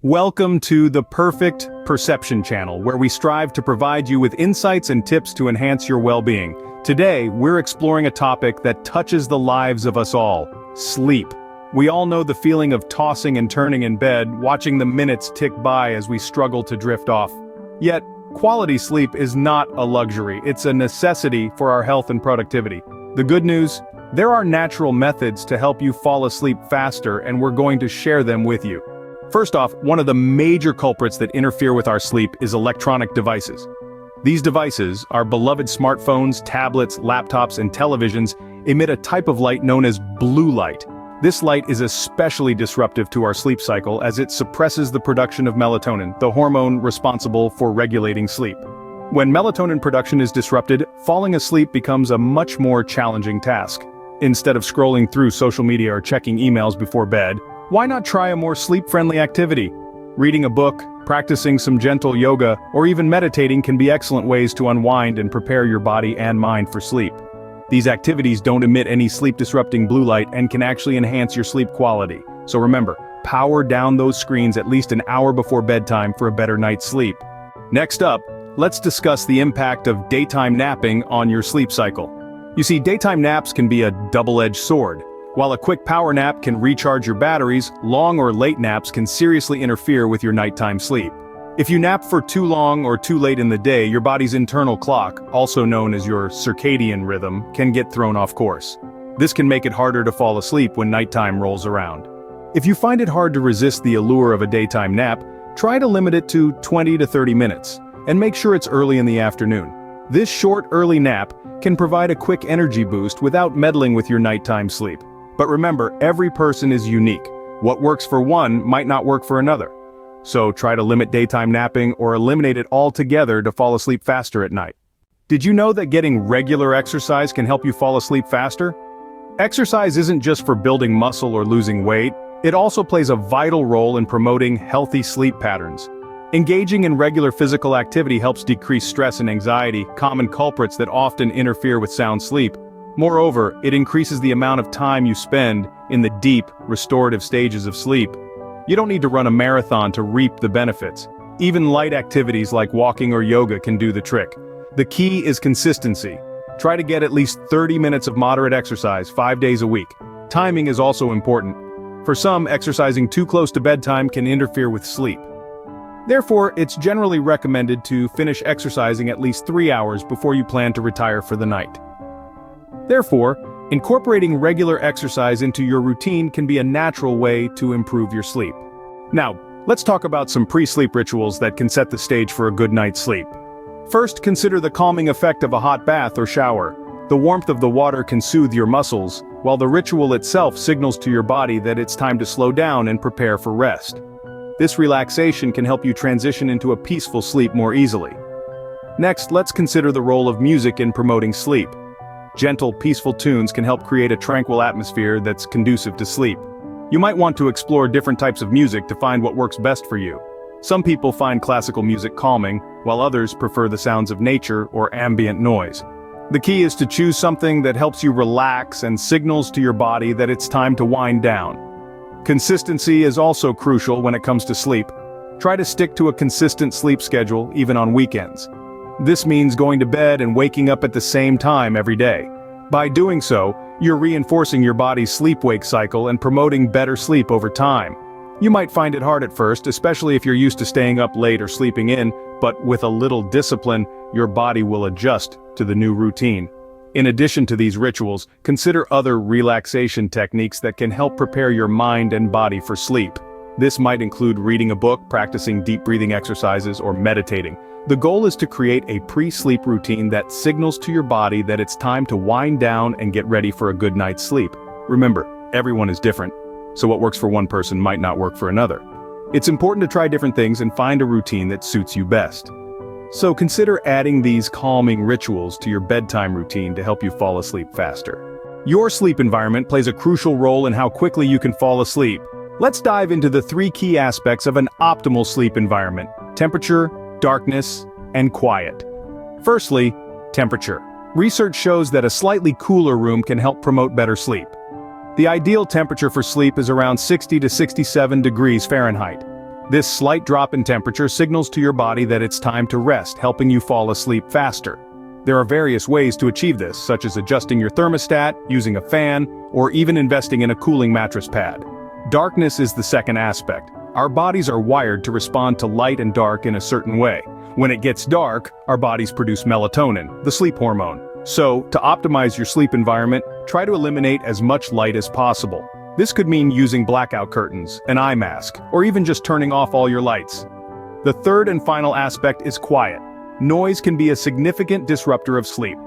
Welcome to the Perfect Perception Channel, where we strive to provide you with insights and tips to enhance your well-being. Today, we're exploring a topic that touches the lives of us all: sleep. We all know the feeling of tossing and turning in bed, watching the minutes tick by as we struggle to drift off. Yet, quality sleep is not a luxury, it's a necessity for our health and productivity. The good news? There are natural methods to help you fall asleep faster, and we're going to share them with you. First off, one of the major culprits that interfere with our sleep is electronic devices. These devices, our beloved smartphones, tablets, laptops, and televisions, emit a type of light known as blue light. This light is especially disruptive to our sleep cycle as it suppresses the production of melatonin, the hormone responsible for regulating sleep. When melatonin production is disrupted, falling asleep becomes a much more challenging task. Instead of scrolling through social media or checking emails before bed, why not try a more sleep-friendly activity? Reading a book, practicing some gentle yoga, or even meditating can be excellent ways to unwind and prepare your body and mind for sleep. These activities don't emit any sleep-disrupting blue light and can actually enhance your sleep quality. So remember, power down those screens at least an hour before bedtime for a better night's sleep. Next up, let's discuss the impact of daytime napping on your sleep cycle. You see, daytime naps can be a double-edged sword. While a quick power nap can recharge your batteries, long or late naps can seriously interfere with your nighttime sleep. If you nap for too long or too late in the day, your body's internal clock, also known as your circadian rhythm, can get thrown off course. This can make it harder to fall asleep when nighttime rolls around. If you find it hard to resist the allure of a daytime nap, try to limit it to 20 to 30 minutes, and make sure it's early in the afternoon. This short, early nap can provide a quick energy boost without meddling with your nighttime sleep. But remember, every person is unique. What works for one might not work for another. So try to limit daytime napping or eliminate it altogether to fall asleep faster at night. Did you know that getting regular exercise can help you fall asleep faster? Exercise isn't just for building muscle or losing weight, it also plays a vital role in promoting healthy sleep patterns. Engaging in regular physical activity helps decrease stress and anxiety, common culprits that often interfere with sound sleep. Moreover, it increases the amount of time you spend in the deep, restorative stages of sleep. You don't need to run a marathon to reap the benefits. Even light activities like walking or yoga can do the trick. The key is consistency. Try to get at least 30 minutes of moderate exercise 5 days a week. Timing is also important. For some, exercising too close to bedtime can interfere with sleep. Therefore, it's generally recommended to finish exercising at least 3 hours before you plan to retire for the night. Therefore, incorporating regular exercise into your routine can be a natural way to improve your sleep. Now, let's talk about some pre-sleep rituals that can set the stage for a good night's sleep. First, consider the calming effect of a hot bath or shower. The warmth of the water can soothe your muscles, while the ritual itself signals to your body that it's time to slow down and prepare for rest. This relaxation can help you transition into a peaceful sleep more easily. Next, let's consider the role of music in promoting sleep. Gentle, peaceful tunes can help create a tranquil atmosphere that's conducive to sleep. You might want to explore different types of music to find what works best for you. Some people find classical music calming, while others prefer the sounds of nature or ambient noise. The key is to choose something that helps you relax and signals to your body that it's time to wind down. Consistency is also crucial when it comes to sleep. Try to stick to a consistent sleep schedule, even on weekends. This means going to bed and waking up at the same time every day. By doing so, you're reinforcing your body's sleep-wake cycle and promoting better sleep over time. You might find it hard at first, especially if you're used to staying up late or sleeping in, but with a little discipline, your body will adjust to the new routine. In addition to these rituals, consider other relaxation techniques that can help prepare your mind and body for sleep. This might include reading a book, practicing deep breathing exercises, or meditating. The goal is to create a pre-sleep routine that signals to your body that it's time to wind down and get ready for a good night's sleep. Remember, everyone is different, so what works for one person might not work for another. It's important to try different things and find a routine that suits you best. So consider adding these calming rituals to your bedtime routine to help you fall asleep faster. Your sleep environment plays a crucial role in how quickly you can fall asleep. Let's dive into the 3 key aspects of an optimal sleep environment: temperature, darkness, and quiet. Firstly, temperature. Research shows that a slightly cooler room can help promote better sleep. The ideal temperature for sleep is around 60 to 67 degrees Fahrenheit. This slight drop in temperature signals to your body that it's time to rest, helping you fall asleep faster. There are various ways to achieve this, such as adjusting your thermostat, using a fan, or even investing in a cooling mattress pad. Darkness is the second aspect. Our bodies are wired to respond to light and dark in a certain way. When it gets dark, our bodies produce melatonin, the sleep hormone. So, to optimize your sleep environment, try to eliminate as much light as possible. This could mean using blackout curtains, an eye mask, or even just turning off all your lights. The third and final aspect is quiet. Noise can be a significant disruptor of sleep.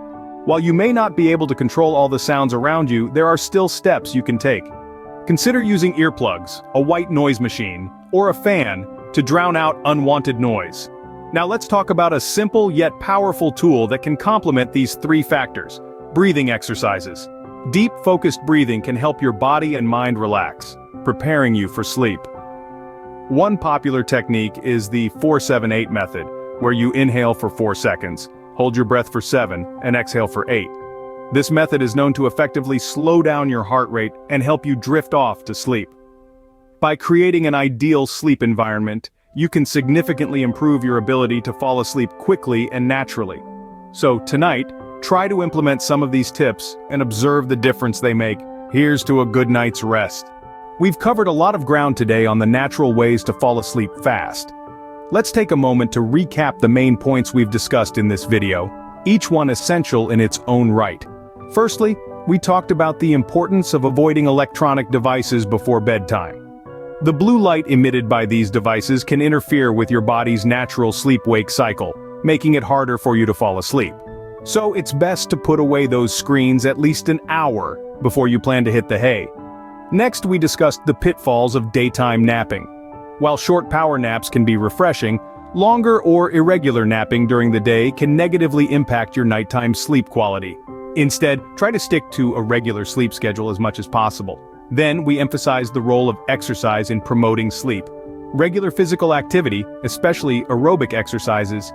While you may not be able to control all the sounds around you, there are still steps you can take. Consider using earplugs, a white noise machine, or a fan to drown out unwanted noise. Now let's talk about a simple yet powerful tool that can complement these three factors: breathing exercises. Deep, focused breathing can help your body and mind relax, preparing you for sleep. One popular technique is the 4-7-8 method, where you inhale for 4 seconds, hold your breath for 7, and exhale for 8. This method is known to effectively slow down your heart rate and help you drift off to sleep. By creating an ideal sleep environment, you can significantly improve your ability to fall asleep quickly and naturally. So tonight, try to implement some of these tips and observe the difference they make. Here's to a good night's rest. We've covered a lot of ground today on the natural ways to fall asleep fast. Let's take a moment to recap the main points we've discussed in this video, each one essential in its own right. Firstly, we talked about the importance of avoiding electronic devices before bedtime. The blue light emitted by these devices can interfere with your body's natural sleep-wake cycle, making it harder for you to fall asleep. So it's best to put away those screens at least an hour before you plan to hit the hay. Next, we discussed the pitfalls of daytime napping. While short power naps can be refreshing, longer or irregular napping during the day can negatively impact your nighttime sleep quality. Instead, try to stick to a regular sleep schedule as much as possible. Then, we emphasized the role of exercise in promoting sleep. Regular physical activity, especially aerobic exercises,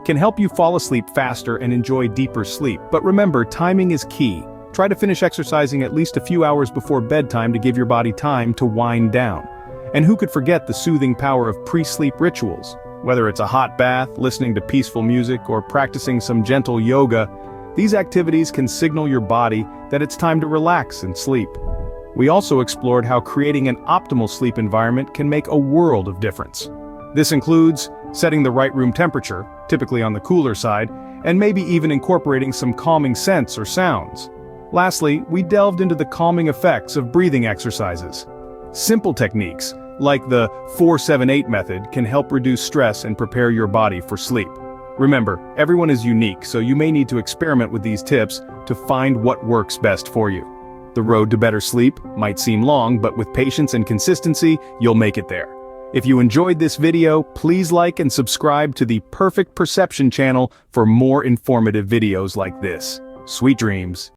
can help you fall asleep faster and enjoy deeper sleep. But remember, timing is key. Try to finish exercising at least a few hours before bedtime to give your body time to wind down. And who could forget the soothing power of pre-sleep rituals? Whether it's a hot bath, listening to peaceful music, or practicing some gentle yoga, these activities can signal your body that it's time to relax and sleep. We also explored how creating an optimal sleep environment can make a world of difference. This includes setting the right room temperature, typically on the cooler side, and maybe even incorporating some calming scents or sounds. Lastly, we delved into the calming effects of breathing exercises. Simple techniques, like the 4-7-8 method, can help reduce stress and prepare your body for sleep. Remember, everyone is unique, so you may need to experiment with these tips to find what works best for you. The road to better sleep might seem long, but with patience and consistency, you'll make it there. If you enjoyed this video, please like and subscribe to the Perfect Perception channel for more informative videos like this. Sweet dreams.